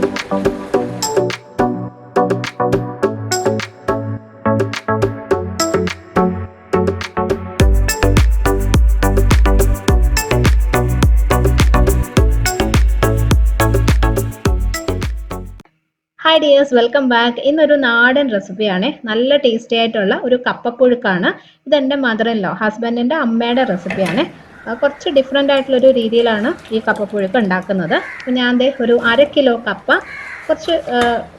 Hi dears, welcome back. ഇന്നൊരു നാടൻ റെസിപ്പിയാണ്. നല്ല ടേസ്റ്റി ആയിട്ടുള്ള ഒരു കപ്പപ്പുഴുക്കാണ്. ഇതെൻ്റെ മദർ ഇൻ ലോ, ഹസ്ബൻഡിൻ്റെ അമ്മയുടെ റെസിപ്പിയാണ്. കുറച്ച് ഡിഫറെൻ്റ് ആയിട്ടുള്ളൊരു രീതിയിലാണ് ഈ കപ്പപ്പുഴുക്ക് ഉണ്ടാക്കുന്നത്. അപ്പോൾ ഞാൻ ദേ ഒരു 1/2 കിലോ കപ്പ കുറച്ച്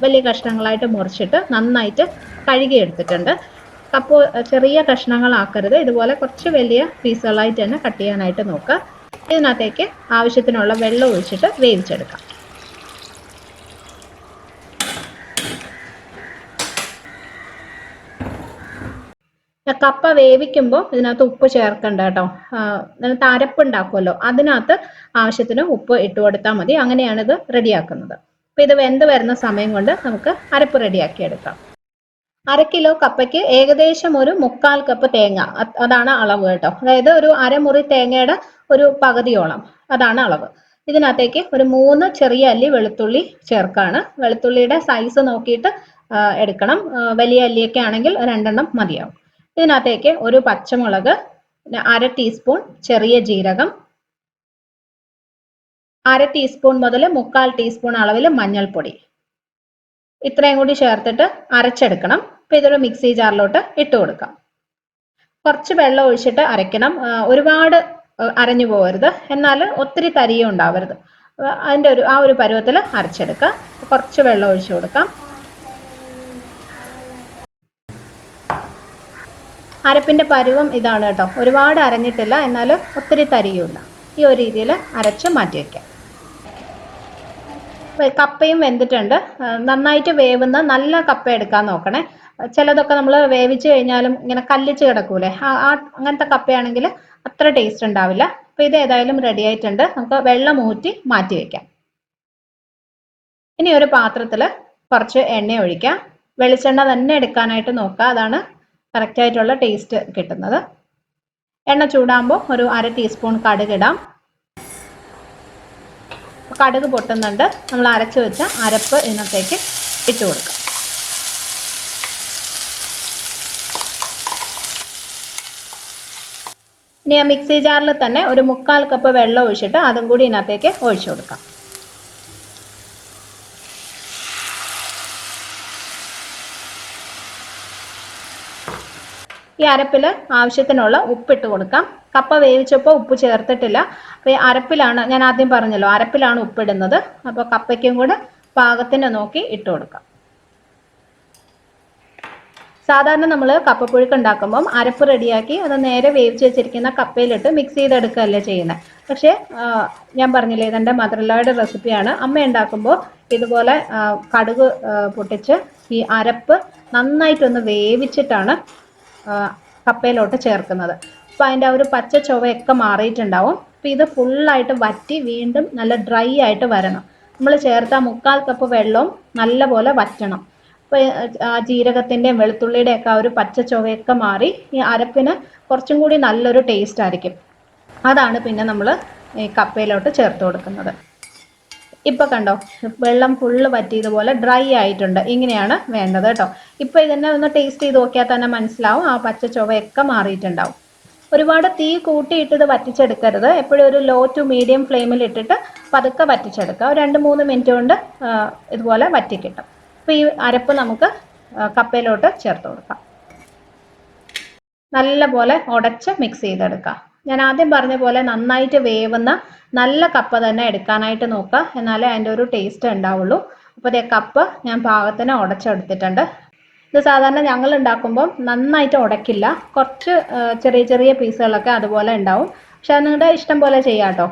വലിയ കഷ്ണങ്ങളായിട്ട് മുറിച്ചിട്ട് നന്നായിട്ട് കഴുകി എടുത്തിട്ടുണ്ട്. കപ്പ ചെറിയ കഷ്ണങ്ങളാക്കരുത്, ഇതുപോലെ കുറച്ച് വലിയ പീസുകളായിട്ട് തന്നെ കട്ട് ചെയ്യാനായിട്ട് നോക്കുക. ഇതിനകത്തേക്ക് ആവശ്യത്തിനുള്ള വെള്ളം ഒഴിച്ചിട്ട് വേവിച്ചെടുക്കാം. കപ്പ വേവിക്കുമ്പോൾ ഇതിനകത്ത് ഉപ്പ് ചേർക്കണ്ട കേട്ടോ. ഇതിനകത്ത് അരപ്പുണ്ടാക്കുമല്ലോ, അതിനകത്ത് ആവശ്യത്തിന് ഉപ്പ് ഇട്ട് കൊടുത്താൽ മതി. അങ്ങനെയാണ് ഇത് റെഡിയാക്കുന്നത്. അപ്പോൾ ഇത് വെന്ത് വരുന്ന സമയം കൊണ്ട് നമുക്ക് അരപ്പ് റെഡിയാക്കി എടുക്കാം. 1/2 കിലോ കപ്പയ്ക്ക് ഏകദേശം ഒരു 1/4 കപ്പ് തേങ്ങ, അതാണ് അളവ് കേട്ടോ. അതായത് ഒരു അരമുറി തേങ്ങയുടെ ഒരു പകുതിയോളം, അതാണ് അളവ്. ഇതിനകത്തേക്ക് ഒരു 3 ചെറിയ അല്ലി വെളുത്തുള്ളി ചേർക്കാണ്. വെളുത്തുള്ളിയുടെ സൈസ് നോക്കിയിട്ട് എടുക്കണം. വലിയ അല്ലിയൊക്കെ ആണെങ്കിൽ 2 മതിയാവും. ഇതിനകത്തേക്ക് ഒരു പച്ചമുളക്, 1/2 ടീസ്പൂൺ ചെറിയ ജീരകം, 1/2 ടീസ്പൂൺ മുതൽ 1/4 ടീസ്പൂൺ അളവിൽ മഞ്ഞൾപ്പൊടി, ഇത്രയും കൂടി ചേർത്തിട്ട് അരച്ചെടുക്കണം. അപ്പോൾ ഇതൊരു മിക്സി ജാറിലോട്ട് ഇട്ട് കൊടുക്കാം. കുറച്ച് വെള്ളം ഒഴിച്ചിട്ട് അരയ്ക്കണം. ഒരുപാട് അരഞ്ഞു പോകരുത്, എന്നാൽ ഒത്തിരി തരിയും ഉണ്ടാവരുത്. അതിൻ്റെ ആ ഒരു പരുവത്തിൽ അരച്ചെടുക്കുക. കുറച്ച് വെള്ളം ഒഴിച്ചു കൊടുക്കാം. അരപ്പിൻ്റെ പരുവം ഇതാണ് കേട്ടോ. ഒരുപാട് അരഞ്ഞിട്ടില്ല, എന്നാൽ ഒത്തിരി തരിയുമില്ല. ഈ ഒരു രീതിയിൽ അരച്ച് മാറ്റി വയ്ക്കാം. കപ്പയും വെന്തിട്ടുണ്ട്. നന്നായിട്ട് വേവുന്ന നല്ല കപ്പ എടുക്കാൻ നോക്കണേ. ചിലതൊക്കെ നമ്മൾ വേവിച്ച് കഴിഞ്ഞാലും ഇങ്ങനെ കല്ലിച്ച് കിടക്കൂലേ, അങ്ങനത്തെ കപ്പയാണെങ്കിൽ അത്ര ടേസ്റ്റ് ഉണ്ടാവില്ല. അപ്പോൾ ഇത് ഏതായാലും റെഡി ആയിട്ടുണ്ട്. നമുക്ക് വെള്ളം ഊറ്റി മാറ്റി വയ്ക്കാം. ഇനി ഒരു പാത്രത്തിൽ കുറച്ച് എണ്ണ ഒഴിക്കാം. വെളിച്ചെണ്ണ തന്നെ എടുക്കാനായിട്ട് നോക്കുക, അതാണ് കറക്റ്റായിട്ടുള്ള ടേസ്റ്റ് കിട്ടുന്നത്. എണ്ണ ചൂടാകുമ്പോൾ ഒരു 1/2 ടീസ്പൂൺ കടുക് ഇടാം. കടുക് പൊട്ടുന്നുണ്ട്. നമ്മൾ അരച്ചു വെച്ച അരപ്പ് ഇതിനകത്തേക്ക് ഇട്ട് കൊടുക്കാം. ഇനി ആ മിക്സി ജാറിൽ തന്നെ ഒരു 1/4 കപ്പ് വെള്ളം ഒഴിച്ചിട്ട് അതും കൂടി ഇതിനകത്തേക്ക് ഒഴിച്ചു കൊടുക്കാം. ഈ അരപ്പിൽ ആവശ്യത്തിനുള്ള ഉപ്പിട്ട് കൊടുക്കാം. കപ്പ വേവിച്ചപ്പോൾ ഉപ്പ് ചേർത്തിട്ടില്ല. അപ്പോൾ ഈ അരപ്പിലാണ്, ഞാൻ ആദ്യം പറഞ്ഞല്ലോ, അരപ്പിലാണ് ഉപ്പിടുന്നത്. അപ്പോൾ കപ്പയ്ക്കും കൂടെ പാകത്തിന് നോക്കി ഇട്ട് കൊടുക്കാം. സാധാരണ നമ്മൾ കപ്പപ്പുഴുക്ക് ഉണ്ടാക്കുമ്പം അരപ്പ് റെഡിയാക്കി അത് നേരെ വേവിച്ച് വെച്ചിരിക്കുന്ന കപ്പയിലിട്ട് മിക്സ് ചെയ്തെടുക്കുകയല്ലേ ചെയ്യുന്നത്. പക്ഷേ ഞാൻ പറഞ്ഞില്ലേ, ഇതെൻ്റെ മദർ ഇൻ ലോയുടെ റെസിപ്പിയാണ്. അമ്മ ഉണ്ടാക്കുമ്പോൾ ഇതുപോലെ കടുക് പൊട്ടിച്ച് ഈ അരപ്പ് നന്നായിട്ടൊന്ന് വേവിച്ചിട്ടാണ് കപ്പയിലോട്ട് ചേർക്കുന്നത്. അപ്പോൾ അതിൻ്റെ ആ ഒരു പച്ച ചുവയൊക്കെ മാറിയിട്ടുണ്ടാവും. അപ്പോൾ ഇത് ഫുള്ളായിട്ട് വറ്റി വീണ്ടും നല്ല ഡ്രൈ ആയിട്ട് വരണം. നമ്മൾ ചേർത്ത 1/4 കപ്പ് വെള്ളവും നല്ലപോലെ വറ്റണം. അപ്പോൾ ആ ജീരകത്തിൻ്റെയും വെളുത്തുള്ളിയുടെ ഒക്കെ ആ ഒരു പച്ച ചുവയൊക്കെ മാറി ഈ അരപ്പിന് കുറച്ചും കൂടി നല്ലൊരു ടേസ്റ്റ് ആയിരിക്കും. അതാണ് പിന്നെ നമ്മൾ ഈ കപ്പയിലോട്ട് ചേർത്ത് കൊടുക്കുന്നത്. ഇപ്പം കണ്ടോ, വെള്ളം ഫുള്ള് വറ്റിയതുപോലെ ഡ്രൈ ആയിട്ടുണ്ട്. ഇങ്ങനെയാണ് വേണ്ടത് കേട്ടോ. ഇപ്പം ഇതിനെ ഒന്ന് ടേസ്റ്റ് ചെയ്ത് നോക്കിയാൽ തന്നെ മനസ്സിലാവും, ആ പച്ച ചുവയൊക്കെ മാറിയിട്ടുണ്ടാവും. ഒരുപാട് തീ കൂട്ടിയിട്ട് ഇത് വറ്റിച്ചെടുക്കരുത്. എപ്പോഴും ഒരു ലോ ടു മീഡിയം ഫ്ലെയിമിൽ ഇട്ടിട്ട് പതുക്കെ വറ്റിച്ചെടുക്കുക. ഒരു 2-3 മിനിറ്റ് കൊണ്ട് ഇതുപോലെ വറ്റിക്കിട്ടും. അപ്പോൾ ഈ അരപ്പ് നമുക്ക് കപ്പയിലോട്ട് ചേർത്ത് കൊടുക്കാം. നല്ല പോലെ ഉടച്ച് മിക്സ് ചെയ്തെടുക്കാം. ഞാൻ ആദ്യം പറഞ്ഞ പോലെ നന്നായിട്ട് വേവുന്ന നല്ല കപ്പ തന്നെ എടുക്കാനായിട്ട് നോക്കുക, എന്നാലേ അതിൻ്റെ ഒരു ടേസ്റ്റ് ഉണ്ടാവുള്ളൂ. അപ്പോൾ ഇതേ കപ്പ് ഞാൻ പാകത്തിന് ഉടച്ചെടുത്തിട്ടുണ്ട്. ഇത് സാധാരണ ഞങ്ങൾ ഉണ്ടാക്കുമ്പം നന്നായിട്ട് ഉടക്കില്ല, കുറച്ച് ചെറിയ ചെറിയ പീസുകളൊക്കെ അതുപോലെ ഉണ്ടാവും. പക്ഷെ അത് നിങ്ങളുടെ ഇഷ്ടം പോലെ ചെയ്യാം കേട്ടോ.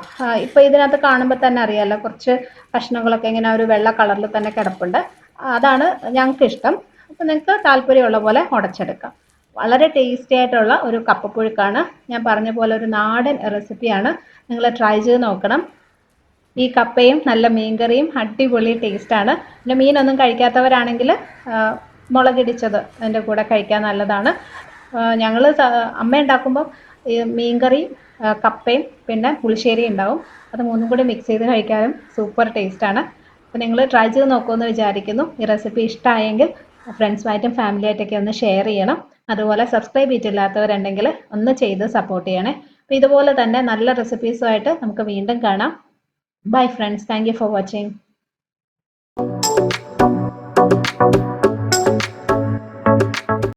ഇപ്പോൾ ഇതിനകത്ത് കാണുമ്പോൾ തന്നെ അറിയാമല്ലോ, കുറച്ച് കഷ്ണങ്ങളൊക്കെ ഇങ്ങനെ ഒരു വെള്ള കളറിൽ തന്നെ കിടപ്പുണ്ട്. അതാണ് ഞങ്ങൾക്ക് ഇഷ്ടം. അപ്പോൾ നിങ്ങൾക്ക് താല്പര്യമുള്ള പോലെ ഉടച്ചെടുക്കാം. വളരെ ടേസ്റ്റി ആയിട്ടുള്ള ഒരു കപ്പപ്പുഴുക്കാണ്. ഞാൻ പറഞ്ഞ പോലെ ഒരു നാടൻ റെസിപ്പിയാണ്. നിങ്ങൾ ട്രൈ ചെയ്ത് നോക്കണം. ഈ കപ്പയും നല്ല മീൻകറിയും അടിപൊളി ടേസ്റ്റാണ്. പിന്നെ മീനൊന്നും കഴിക്കാത്തവരാണെങ്കിൽ മുളകിടിച്ചത് അതിൻ്റെ കൂടെ കഴിക്കാൻ നല്ലതാണ്. ഞങ്ങൾ അമ്മ ഉണ്ടാക്കുമ്പോൾ ഈ മീൻകറി, കപ്പയും പിന്നെ പുളിശ്ശേരി ഉണ്ടാവും. അത് മൂന്നും കൂടി മിക്സ് ചെയ്ത് കഴിക്കാനും സൂപ്പർ ടേസ്റ്റാണ്. അപ്പോൾ നിങ്ങൾ ട്രൈ ചെയ്ത് നോക്കുമെന്ന് വിചാരിക്കുന്നു. ഈ റെസിപ്പി ഇഷ്ടമായെങ്കിൽ ഫ്രണ്ട്സുമായിട്ടും ഫാമിലിയായിട്ടൊക്കെ ഒന്ന് ഷെയർ ചെയ്യണം. അതുപോലെ സബ്സ്ക്രൈബ് ചെയ്തിട്ടില്ലാത്തവരുണ്ടെങ്കിൽ ഒന്ന് ചെയ്ത് സപ്പോർട്ട് ചെയ്യണേ. അപ്പോൾ ഇതുപോലെ തന്നെ നല്ല റെസിപ്പീസുമായിട്ട് നമുക്ക് വീണ്ടും കാണാം. Bye friends. Thank you for watching.